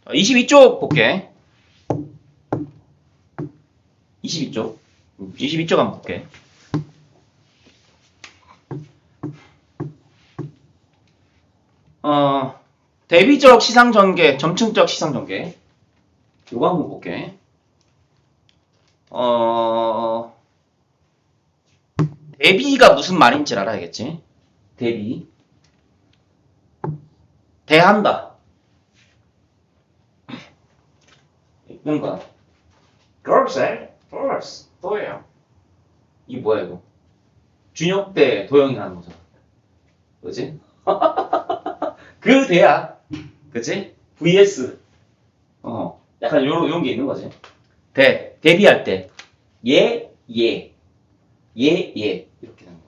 22쪽 볼게. 22쪽. 22쪽 한번 볼게. 대비적 시상 전개, 점층적 시상 전개. 요거 한번 볼게. 대비가 무슨 말인지 알아야겠지? 대비. 대한다. 뭔가 girls, girls, 또예요. 이게 뭐야 이거? 준혁 대 도영이 하는 거잖아. 그지? 그 대야. 그치? vs. 약간 요런 게 있는 거지. 대비할 때. 얘. 이렇게 되는 거.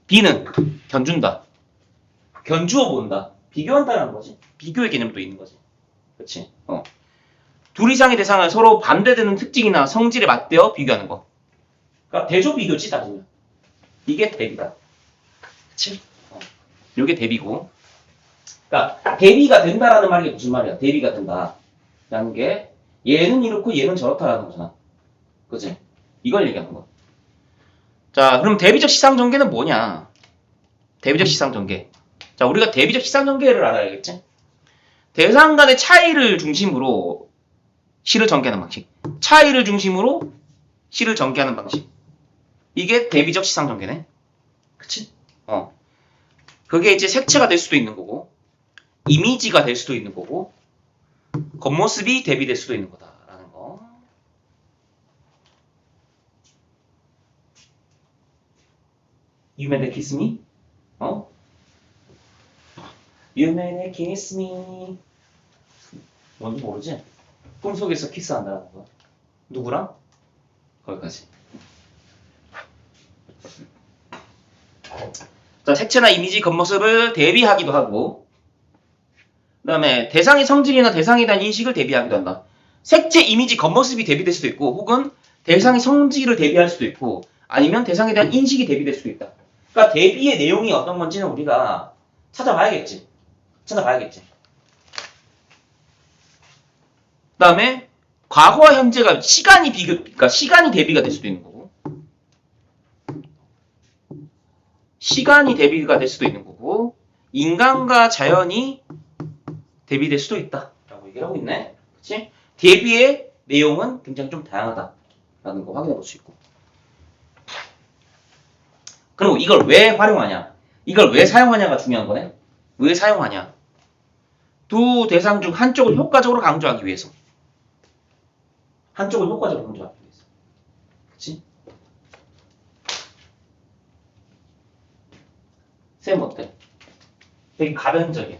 B는 견준다. 견주어 본다. 비교한다는 거지. 비교의 개념도 있는 거지. 그치? 둘 이상의 대상을 서로 반대되는 특징이나 성질에 맞대어 비교하는 거. 그러니까 대조 비교지, 따지면. 이게 대비다. 그치? 요게 대비고. 그러니까 대비가 된다라는 말이 무슨 말이야? 대비가 된다. 라는 게 얘는 이렇고 얘는 저렇다라는 거잖아. 그치? 이걸 얘기하는 거. 자, 그럼 대비적 시상 전개는 뭐냐? 대비적 시상 전개. 자, 우리가 대비적 시상 전개를 알아야겠지? 대상 간의 차이를 중심으로 시를 전개하는 방식. 차이를 중심으로 시를 전개하는 방식. 이게 대비적 시상 전개네. 그치? 그게 이제 색채가 될 수도 있는 거고, 이미지가 될 수도 있는 거고, 겉모습이 대비될 수도 있는 거다라는 거. You made kiss me? You made kiss me. 뭔지 모르지? 꿈속에서 키스한다는 거. 누구랑? 거기까지. 자, 색채나 이미지, 겉모습을 대비하기도 하고, 그 다음에 대상의 성질이나 대상에 대한 인식을 대비하기도 한다. 색채, 이미지, 겉모습이 대비될 수도 있고, 혹은 대상의 성질을 대비할 수도 있고, 아니면 대상에 대한 인식이 대비될 수도 있다. 그러니까 대비의 내용이 어떤 건지는 우리가 찾아봐야겠지. 그 다음에 과거와 현재가 그러니까 시간이 대비가 될 수도 있는 거고, 시간이 대비가 될 수도 있는 거고, 인간과 자연이 대비될 수도 있다. 라고 얘기를 하고 있네. 그치? 대비의 내용은 굉장히 좀 다양하다라는 거 확인해 볼 수 있고. 그리고 이걸 왜 활용하냐? 이걸 왜 사용하냐가 중요한 거네. 왜 사용하냐? 두 대상 중 한쪽을 효과적으로 강조하기 위해서. 한쪽을 효과적으로 강조하기 위해서. 그치? 쌤 어때? 되게 가변적이야.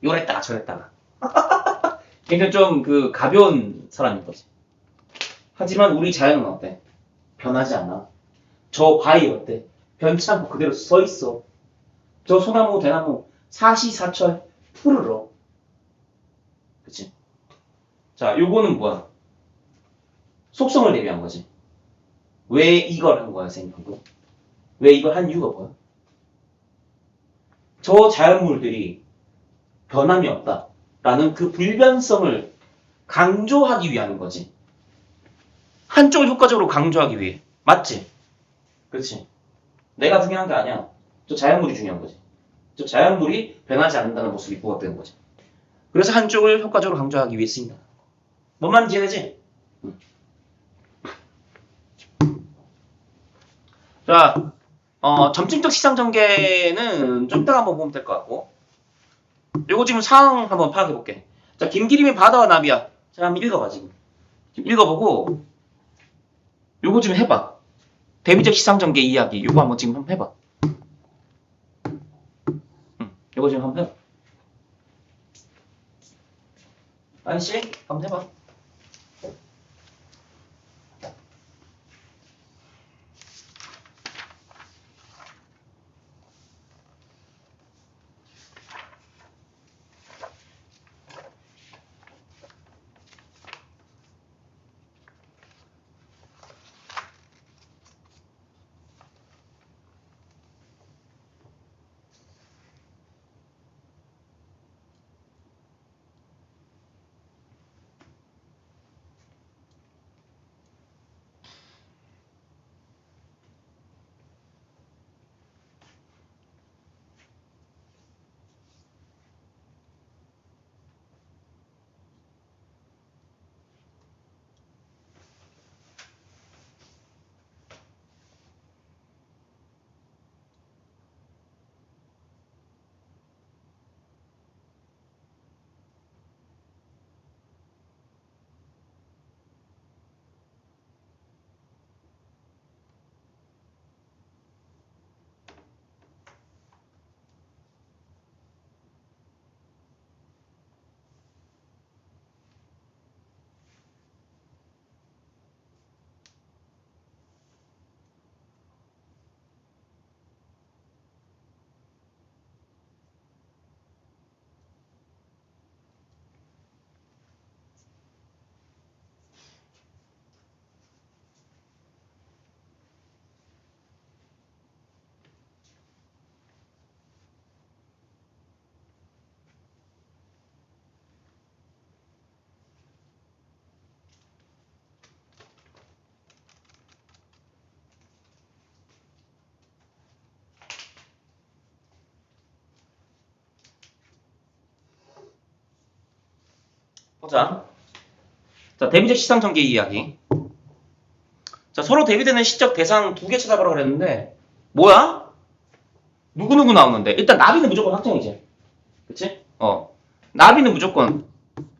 요랬다가 저랬다가. 굉장히 좀 그 가벼운 사람인 거지. 하지만 우리 자연은 어때? 변하지 않아. 저 바위 어때? 변치 않고 그대로 서 있어. 저 소나무, 대나무, 사시사철, 푸르러. 그치? 자, 요거는 뭐야? 속성을 대비한 거지. 왜 이걸 한 거야, 선생님 방금? 왜 이걸 한 이유가 뭐야? 저 자연물들이 변함이 없다라는 그 불변성을 강조하기 위한 거지. 한쪽을 효과적으로 강조하기 위해. 맞지? 그렇지. 내가 중요한 게 아니야. 저 자연물이 중요한 거지. 저 자연물이 변하지 않는다는 모습이 부각되는 거지. 그래서 한쪽을 효과적으로 강조하기 위해 쓰인다. 뭔 말인지 이해되지? 자, 점층적 시상 전개는 좀 이따가 한번 보면 될 것 같고, 요거 지금 상황 한번 파악해 볼게. 자, 김기림의 바다와 나비야. 자, 한번 읽어봐 지금. 읽어보고 요거 지금 해봐. 대비적 시상 전개 이야기. 요거 한번 지금 한번 해봐. 요거 지금 한번 해봐. 아니씨, 한번 해봐. 보자. 자, 대비적 시상 전개 이야기. 자, 서로 대비되는 시적 대상 두 개 찾아보라 그랬는데, 뭐야? 누구누구 나오는데? 일단 나비는 무조건 확정이지. 그치? 나비는 무조건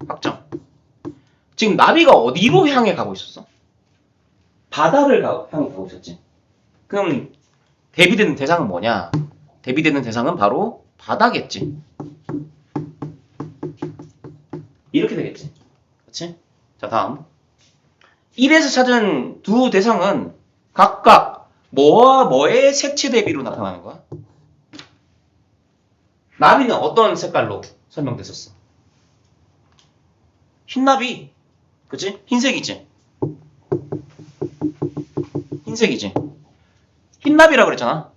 확정. 지금 나비가 어디로 향해 가고 있었어? 바다를 향해 가고 있었지. 그럼 대비되는 대상은 뭐냐? 대비되는 대상은 바로 바다겠지. 이렇게 되겠지. 그치? 자, 다음. 1에서 찾은 두 대상은 각각 뭐와 뭐의 색채 대비로 나타나는 거야? 나비는 어떤 색깔로 설명됐었어? 흰나비. 그치? 흰색이지. 흰색이지. 흰나비라고 그랬잖아.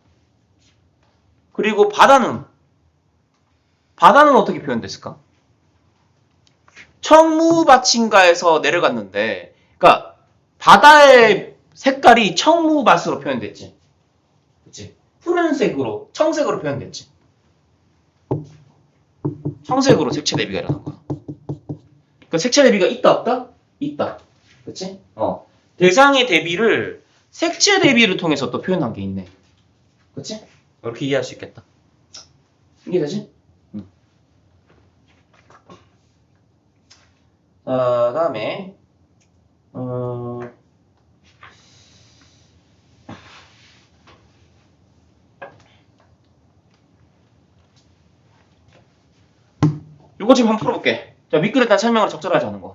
그리고 바다는 어떻게 표현됐을까? 청무밭인가에서 내려갔는데, 그러니까 바다의 색깔이 청무밭으로 표현됐지. 그치? 푸른색으로, 청색으로 표현됐지. 청색으로 색채 대비가 일어난 거야. 그 색채 대비가 있다 없다? 있다. 그치? 대상의 대비를 색채 대비를 통해서 또 표현한 게 있네. 그치? 이렇게 이해할 수 있겠다. 이해되지? 자, 다음에 요거 지금 한번 풀어볼게. 자, 윗글에 대한 설명을 적절하지 않은 거.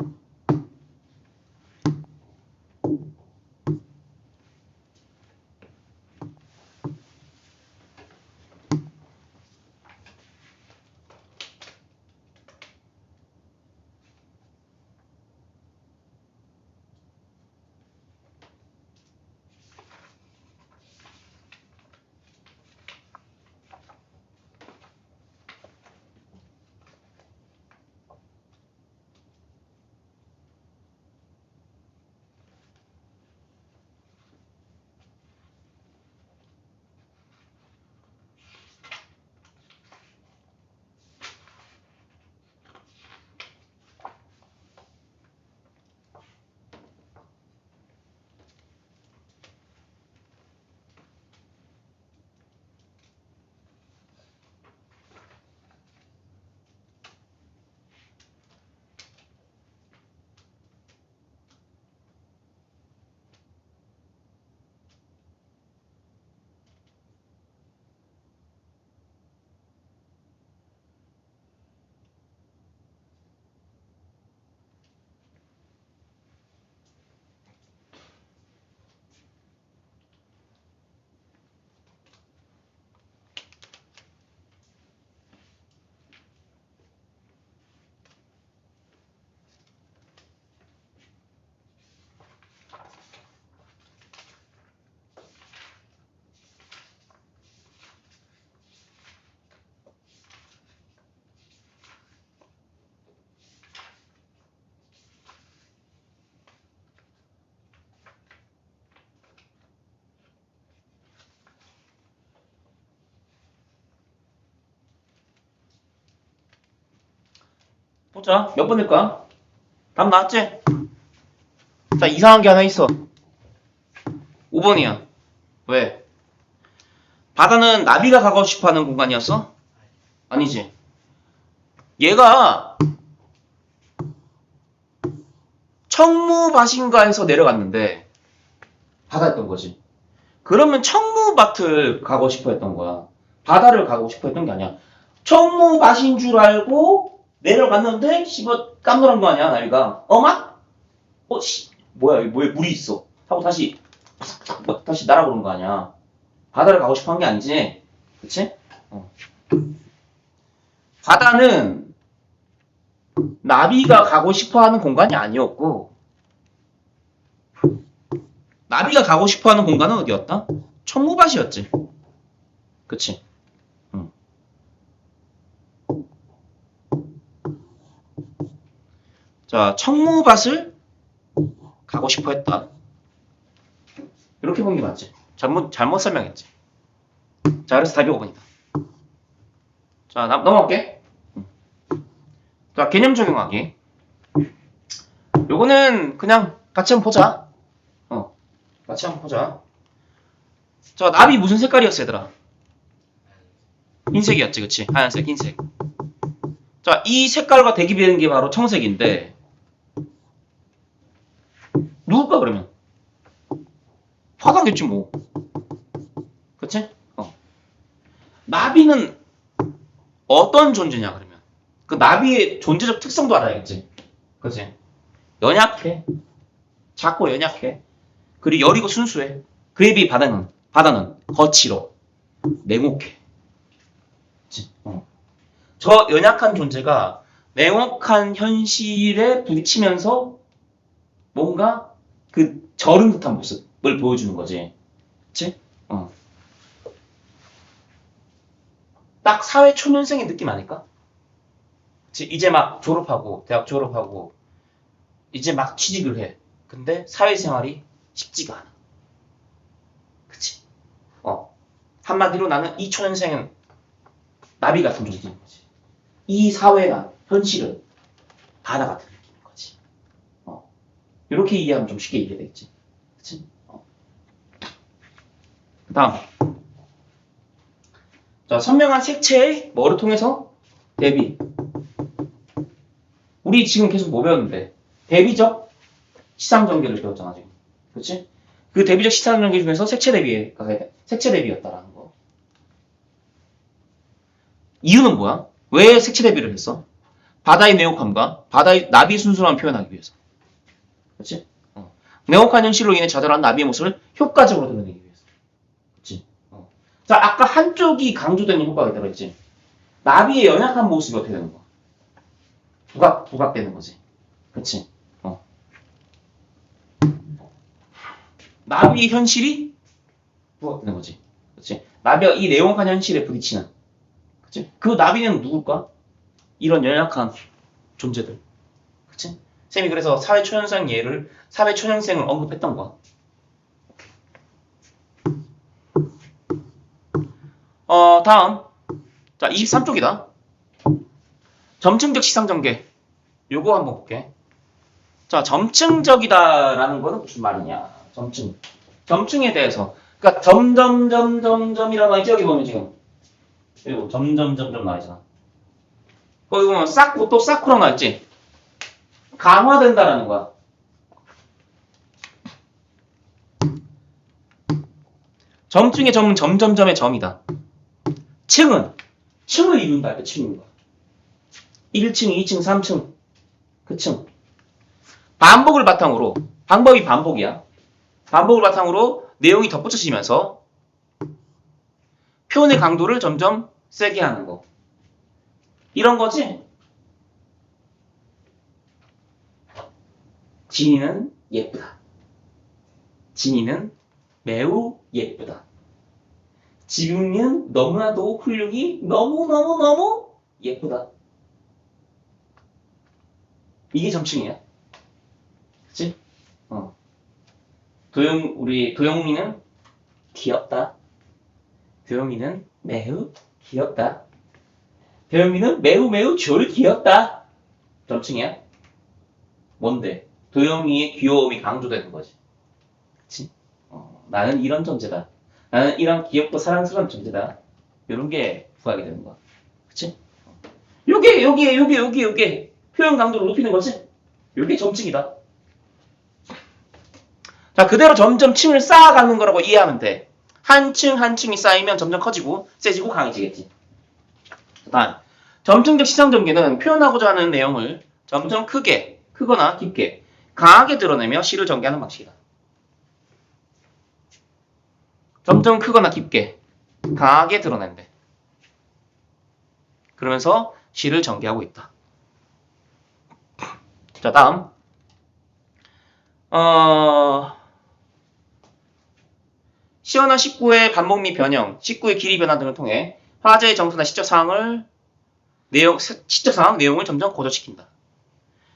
보자. 몇 번일까? 답 나왔지? 자, 이상한 게 하나 있어. 5번이야. 왜? 바다는 나비가 가고 싶어 하는 공간이었어? 아니지. 얘가 청무밭인가에서 내려갔는데 바다였던 거지. 그러면 청무밭을 가고 싶어 했던 거야. 바다를 가고 싶어 했던 게 아니야. 청무밭인 줄 알고 내려갔는데 씨발 깜놀한 거 아니야, 나비가. 어마? 뭐야, 여기 뭐에 물이 있어. 하고 다시 날아오는 거 아니야. 바다를 가고 싶어 한 게 아니지. 그치? 바다는 나비가 가고 싶어 하는 공간이 아니었고, 나비가 가고 싶어 하는 공간은 어디였다? 청무밭이었지. 그치? 자, 청무밭을 가고 싶어 했다. 이렇게 본 게 맞지? 잘못 설명했지. 자, 그래서 답이 5번이다. 자, 넘어갈게. 자, 개념 적용하기. 요거는 그냥 같이 한번 보자. 같이 한번 보자. 자, 나비 무슨 색깔이었어, 얘들아? 흰색이었지, 그치? 하얀색, 흰색. 자, 이 색깔과 대기되는 게 바로 청색인데, 누굴까, 그러면? 바다겠지, 뭐. 그치? 나비는 어떤 존재냐, 그러면? 그 나비의 존재적 특성도 알아야겠지. 그치? 연약해. 작고 연약해. 그리고 여리고 순수해. 그에 비해 바다는 거칠어. 냉혹해. 그치? 저 연약한 존재가 냉혹한 현실에 부딪히면서 뭔가 그 저른 듯한 모습을 보여주는 거지. 그치? 딱 사회 초년생의 느낌 아닐까? 그치? 이제 막 졸업하고, 대학 졸업하고, 이제 막 취직을 해. 근데 사회생활이 쉽지가 않아. 그치? 한마디로 나는 이 초년생은 나비 같은 존재인 거지. 이 사회가, 현실은 바다 같은 느낌인 거지. 이렇게 이해하면 좀 쉽게 이해되겠지. 그치? 그 다음. 자, 선명한 색채의 뭐를 통해서? 대비. 우리 지금 계속 뭐 배웠는데? 대비적 시상전개를 배웠잖아, 지금. 그치? 그 대비적 시상전개 중에서 색채 대비였다라는 거. 이유는 뭐야? 왜 색채 대비를 했어? 바다의 냉혹함과 바다의 나비의 순수함을 표현하기 위해서. 그치? 냉혹한 현실로 인해 좌절한 나비의 모습을 효과적으로 드러내기 위해서. 그치? 자, 아까 한쪽이 강조되는 효과가 들어있지. 나비의 연약한 모습이 어떻게 되는 거야? 부각되는 거지. 그치? 나비의 현실이 부각되는 거지. 그치? 나비가 이 냉혹한 현실에 부딪히는. 그치? 그 나비는 누굴까? 이런 연약한 존재들. 그치? 쌤이 그래서 사회초년생을 언급했던 거야. 다음. 자, 23쪽이다. 점층적 시상전개. 요거 한번 볼게. 자, 점층적이다라는 거는 무슨 말이냐. 점층에 대해서. 그러니까 점점점점점이라고 하지. 여기 보면 지금. 그리고 점점점점 나와있잖아. 거기 보면 또 사쿠라 나왔지. 강화된다라는 거야. 점층의 점은 점점점의 점이다. 층을 이룬다. 그 층인 거야. 1층, 2층, 3층. 그 층. 반복을 바탕으로, 방법이 반복이야. 반복을 바탕으로 내용이 덧붙여지면서 표현의 강도를 점점 세게 하는 거. 이런 거지. 진이는 예쁘다. 진이는 매우 예쁘다. 지금은 너무나도 훌륭히 너무너무너무 예쁘다. 이게 점층이야. 그치? 우리 도영미는 귀엽다. 도영미는 매우 귀엽다. 도영미는 매우 졸 귀엽다. 점층이야. 뭔데? 도영미의 귀여움이 강조되는 거지. 그치? 나는 이런 존재다. 나는 이런 귀엽고 사랑스러운 존재다. 이런 게 부각이 되는 거야. 그치? 요게 표현 강도를 높이는 거지? 요게 점층이다. 자, 그대로 점점 층을 쌓아가는 거라고 이해하면 돼. 한 층이 쌓이면 점점 커지고 세지고 강해지겠지. 다음, 점층적 시상전개는 표현하고자 하는 내용을 점점 크거나 깊게, 강하게 드러내며 시를 전개하는 방식이다. 점점 크거나 깊게, 강하게 드러낸대. 그러면서 시를 전개하고 있다. 자, 다음. 시어나 식구의 반복 및 변형, 식구의 길이 변화 등을 통해 화제의 정서나 시적 상황 내용을 점점 고조시킨다.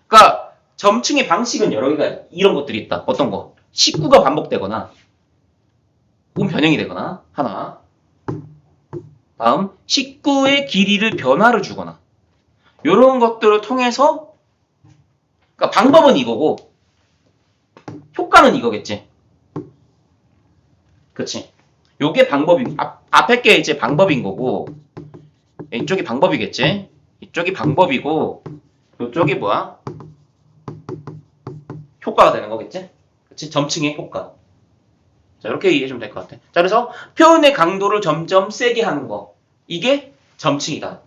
그러니까 점층의 방식은 여러 개가 이런 것들이 있다. 어떤 거? 식구가 반복되거나 혹은 변형이 되거나 하나. 다음, 식구의 길이를 변화를 주거나 이런 것들을 통해서 그러니까 방법은 이거고 효과는 이거겠지. 그치? 요게 방법이 앞에 게 이제 방법인 거고 이쪽이 방법이겠지. 이쪽이 방법이고 이쪽이 뭐야? 효과가 되는 거겠지? 그치? 점층의 효과. 자, 이렇게 이해해주면 될 것 같아. 자, 그래서 표현의 강도를 점점 세게 하는 거. 이게 점층이다.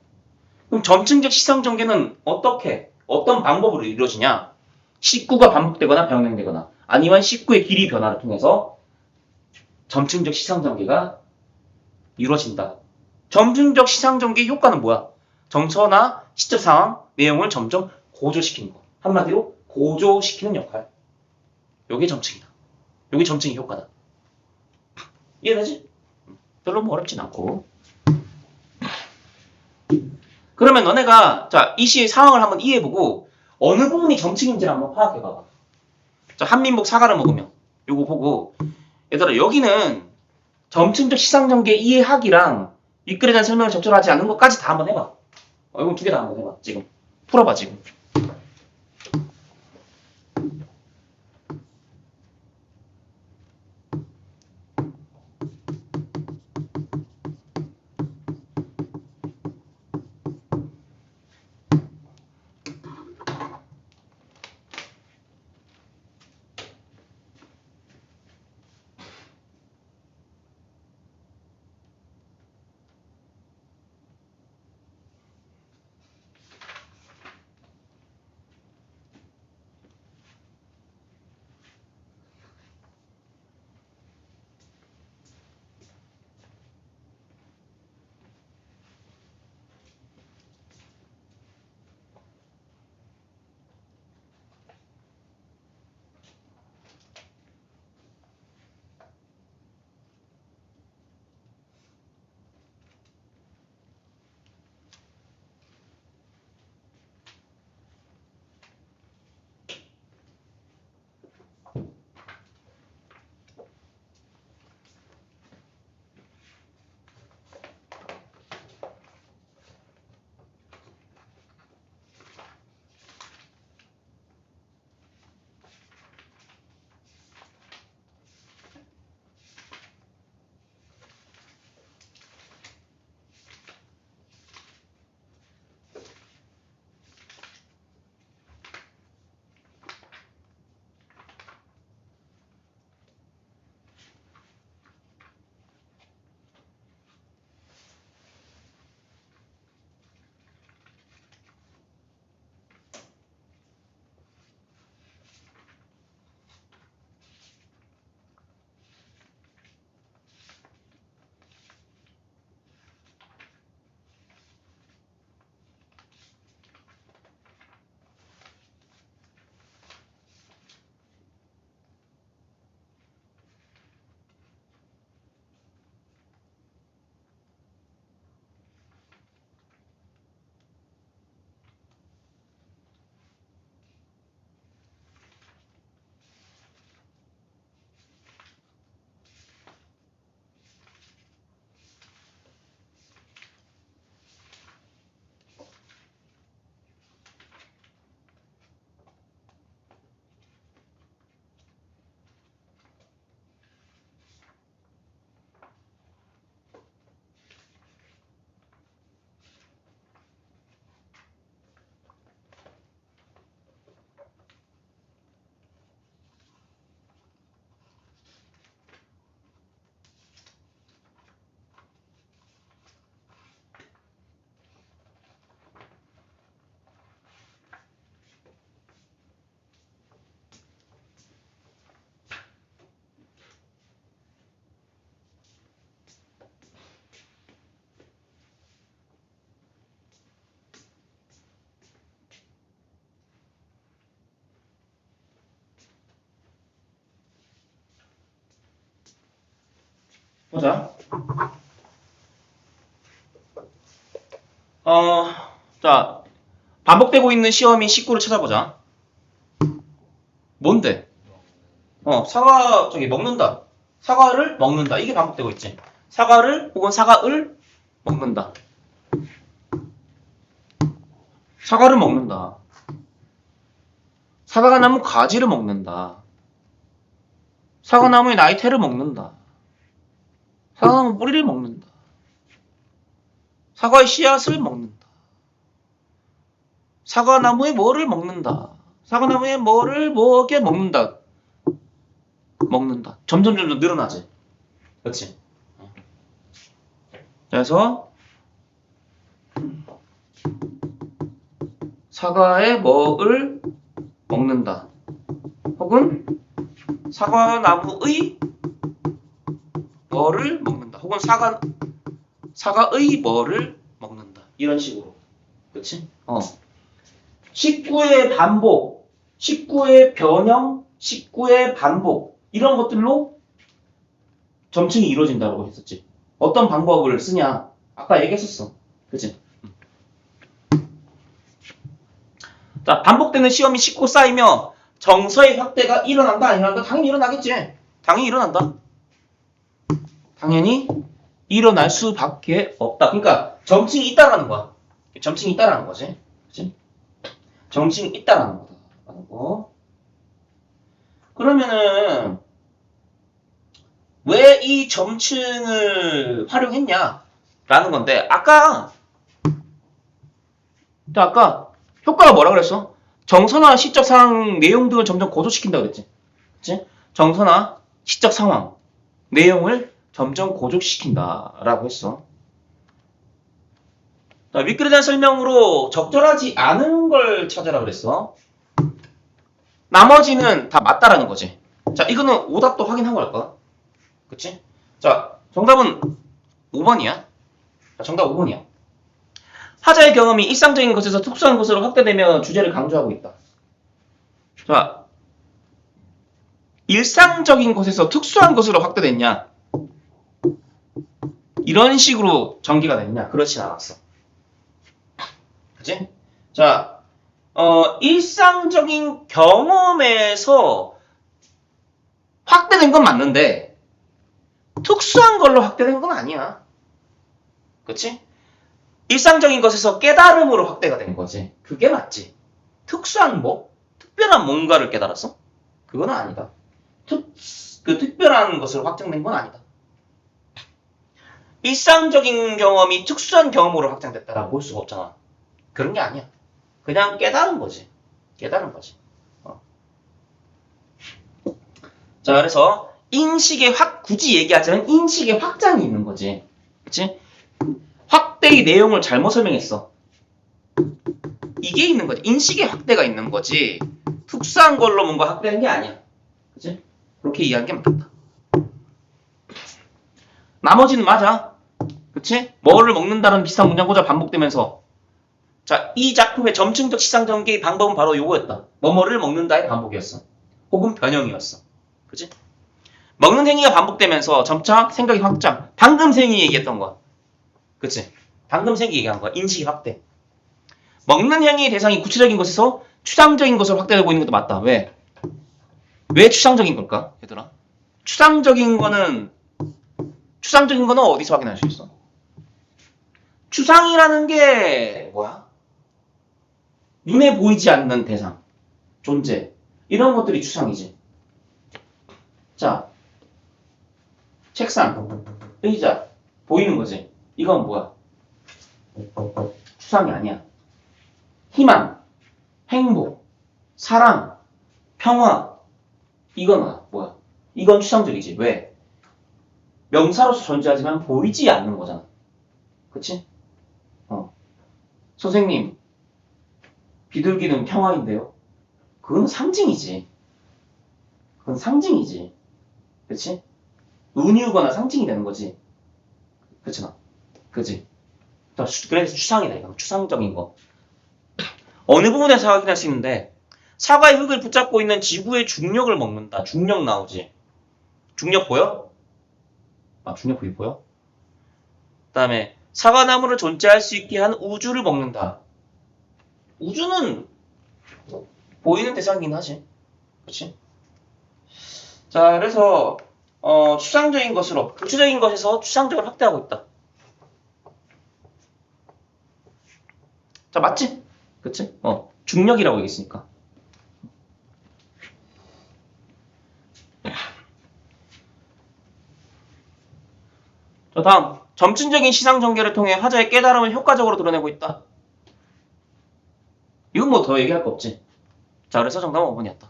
그럼 점층적 시상 전개는 어떻게, 어떤 방법으로 이루어지냐? 식구가 반복되거나 변형되거나 아니면 식구의 길이 변화를 통해서 점층적 시상 전개가 이루어진다. 점층적 시상 전개의 효과는 뭐야? 정서나 시적 상황, 내용을 점점 고조시키는 거. 한마디로 고조시키는 역할. 요게 점층이다. 요게 점층의 효과다. 이해되지? 별로 뭐 어렵진 않고. 그러면 너네가 자, 이 시의 상황을 한번 이해해보고 어느 부분이 점층인지를 한번 파악해봐봐. 자, 한민복 사과를 먹으면 요거 보고 얘들아 여기는 점층적 시상전개 이해하기랑 윗글에 대한 설명을 적절하지 않은 것까지 다 한번 해봐. 이건 두 개 다 한번 해봐. 지금 풀어봐 지금. 보자. 자, 반복되고 있는 시험인 19를 찾아보자. 뭔데? 사과, 먹는다. 사과를 먹는다. 이게 반복되고 있지. 사과를 혹은 사과을 먹는다. 사과를 먹는다. 사과나무 가지를 먹는다. 사과나무의 나이테를 먹는다. 사과나무 뿌리를 먹는다. 사과의 씨앗을 먹는다. 사과나무의 뭐를 먹는다. 사과나무의 뭐를 뭐게 먹는다. 먹는다. 점점 늘어나지. 그렇지? 그래서 사과의 뭐를 먹는다. 혹은 사과나무의 뭐를 먹는다. 혹은 사과의 뭐를 먹는다. 이런 식으로. 그치? 식구의 반복, 식구의 변형, 식구의 반복 이런 것들로 점층이 이루어진다고 했었지. 어떤 방법을 쓰냐? 아까 얘기했었어. 그치? 자, 반복되는 시험이 식고 쌓이며 정서의 확대가 일어난다, 안 일어난다? 당연히 일어나겠지. 당연히 일어난다. 당연히 일어날 수밖에 없다. 그러니까 점층이 있다라는 거야. 점층이 있다라는 거지. 그치? 점층이 있다라는 거다. 라는 거. 그러면은 왜 이 점층을 활용했냐라는 건데 아까 효과가 뭐라 그랬어? 정서나 시적 상황 내용 등을 점점 고조시킨다고 그랬지. 그치? 정서나 시적 상황 내용을 점점 고조시킨다라고 했어. 윗글에 대한 설명으로 적절하지 않은 걸 찾아라 그랬어. 나머지는 다 맞다라는 거지. 자, 이거는 오답도 확인한 거랄까? 그치? 자, 정답은 5번이야. 자, 정답 5번이야. 하자의 경험이 일상적인 것에서 특수한 것으로 확대되며 주제를 강조하고 있다. 자, 일상적인 것에서 특수한 것으로 확대됐냐? 이런 식으로 전개가 됐냐? 그렇진 않았어. 그치? 자, 일상적인 경험에서 확대된 건 맞는데 특수한 걸로 확대된 건 아니야. 그치? 일상적인 것에서 깨달음으로 확대가 된 거지. 그게 맞지. 특수한 뭐? 특별한 뭔가를 깨달았어? 그건 아니다. 특별한 것으로 확장된 건 아니다. 일상적인 경험이 특수한 경험으로 확장됐다라고 볼 수가 없잖아. 그런 게 아니야. 그냥 깨달은 거지. 깨달은 거지. 자, 그래서 굳이 얘기하자면 인식의 확장이 있는 거지. 그치? 확대의 내용을 잘못 설명했어. 이게 있는 거지. 인식의 확대가 있는 거지. 특수한 걸로 뭔가 확대된 게 아니야. 그치? 그렇게 이해하는 게 맞겠다. 나머지는 맞아. 그치? 뭐를 먹는다는 비슷한 문장 구조가 반복되면서 자, 이 작품의 점층적 시상 전개의 방법은 바로 요거였다. 뭐뭐를 먹는다의 반복이었어. 혹은 변형이었어. 그치? 먹는 행위가 반복되면서 점차 생각이 확장. 방금 생이 얘기했던 거야. 그치? 방금 생이 얘기한 거야. 인식이 확대. 먹는 행위의 대상이 구체적인 것에서 추상적인 것으로 확대되고 있는 것도 맞다. 왜? 왜 추상적인 걸까? 얘들아. 추상적인 거는 어디서 확인할 수 있어? 추상이라는 게 뭐야? 눈에 보이지 않는 대상, 존재. 이런 것들이 추상이지. 자, 책상, 의자, 보이는 거지. 이건 뭐야? 추상이 아니야. 희망, 행복, 사랑, 평화. 이건 뭐야? 이건 추상적이지. 왜? 명사로서 존재하지만 보이지 않는 거잖아. 그치? 선생님, 비둘기는 평화인데요? 그건 상징이지. 그건 상징이지. 그치? 은유거나 상징이 되는 거지. 그렇잖아. 그치? 그래서 추상이다. 이거 추상적인 거. 어느 부분에서 확인할 수 있는데 사과의 흙을 붙잡고 있는 지구의 중력을 먹는다. 중력 나오지. 중력 보여? 아, 중력 보여? 그 다음에 사과나무를 존재할 수 있게 한 우주를 먹는다. 우주는 보이는 대상이긴 하지. 그렇지? 자, 그래서 추상적인 것으로 구체적인 것에서 추상적으로 확대하고 있다. 자, 맞지? 그치? 중력이라고 얘기했으니까. 다음. 점진적인 시장 전개를 통해 하자의 깨달음을 효과적으로 드러내고 있다. 이건 뭐 더 얘기할 거 없지. 자, 그래서 정답은 5번이었다.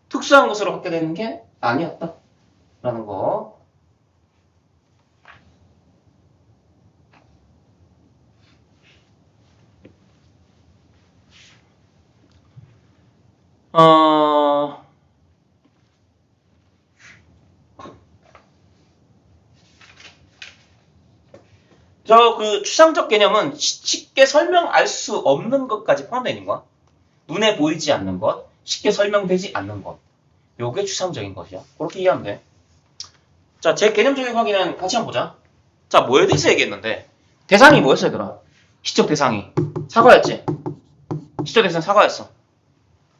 특수한 것으로 확대되는 게 아니었다. 라는 거. 그 추상적 개념은 쉽게 설명할 수 없는 것까지 포함되어 있는 거야. 눈에 보이지 않는 것, 쉽게 설명되지 않는 것. 요게 추상적인 것이야. 그렇게 이해하면 돼. 자, 제 개념적인 확인은 같이 한번 보자. 자, 뭐에 대해서 얘기했는데? 대상이 뭐였어, 얘들아? 시적 대상이. 사과였지? 시적 대상은 사과였어.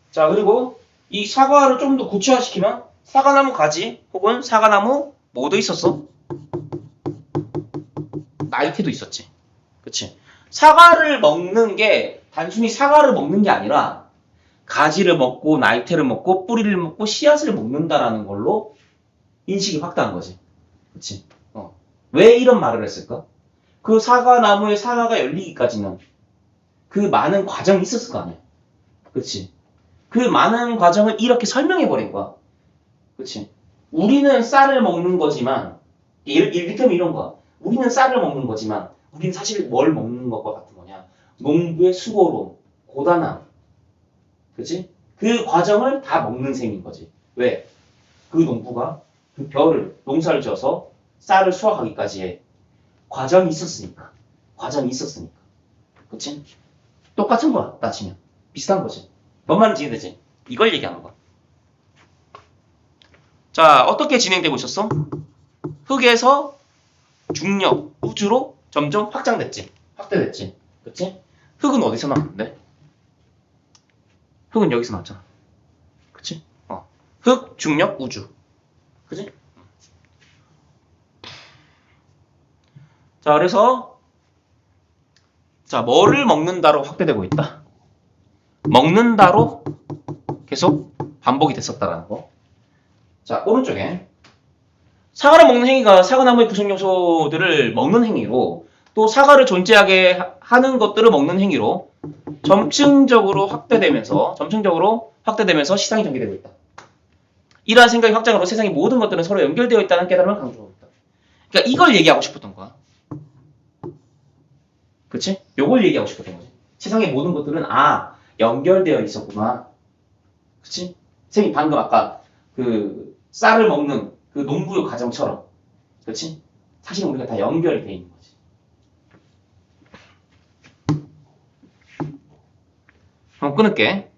자, 그리고 이 사과를 좀 더 구체화시키면 사과나무 가지 혹은 사과나무 뭐도 있었어? 나이테도 있었지. 그치? 사과를 먹는 게 단순히 사과를 먹는 게 아니라 가지를 먹고 나이테를 먹고 뿌리를 먹고 씨앗을 먹는다라는 걸로 인식이 확대한 거지. 그치? 왜 이런 말을 했을까? 그 사과나무에 사과가 열리기까지는 그 많은 과정이 있었을 거 아니야. 그치? 그 많은 과정을 이렇게 설명해버린 거야. 그치? 우리는 쌀을 먹는 거지만, 이를테면 이런 거야. 우리는 쌀을 먹는 거지만, 우리는 사실 뭘 먹는 것과 같은 거냐? 농부의 수고로, 고단함. 그치? 그 과정을 다 먹는 셈인 거지. 왜? 그 농부가 그 벼를, 농사를 지어서 쌀을 수확하기까지의 과정이 있었으니까. 과정이 있었으니까. 그치? 똑같은 거야, 따지면. 비슷한 거지. 뭔 말인지 이해되지? 이걸 얘기하는 거야. 자, 어떻게 진행되고 있었어? 흙에서 중력, 우주로 점점 확장됐지. 확대됐지. 그치? 흙은 어디서 나왔는데? 흙은 여기서 나왔잖아. 그치? 흙, 중력, 우주. 그치? 자, 그래서 자, 뭐를 먹는다로 확대되고 있다. 먹는다로 계속 반복이 됐었다라는 거. 자, 오른쪽에 사과를 먹는 행위가 사과나무의 구성 요소들을 먹는 행위로 또 사과를 존재하게 하는 것들을 먹는 행위로 점층적으로 확대되면서 시장이 전개되고 있다. 이러한 생각의 확장으로 세상의 모든 것들은 서로 연결되어 있다는 깨달음을 강조하고 있다. 그러니까 이걸 얘기하고 싶었던 거야. 그치? 요걸 얘기하고 싶었던 거지. 세상의 모든 것들은 연결되어 있었구나. 그치? 선생님 방금 아까 그 쌀을 먹는 그 농부의 과정처럼, 그치? 사실 우리가 다 연결이 돼 있는 거지. 그럼 끊을게.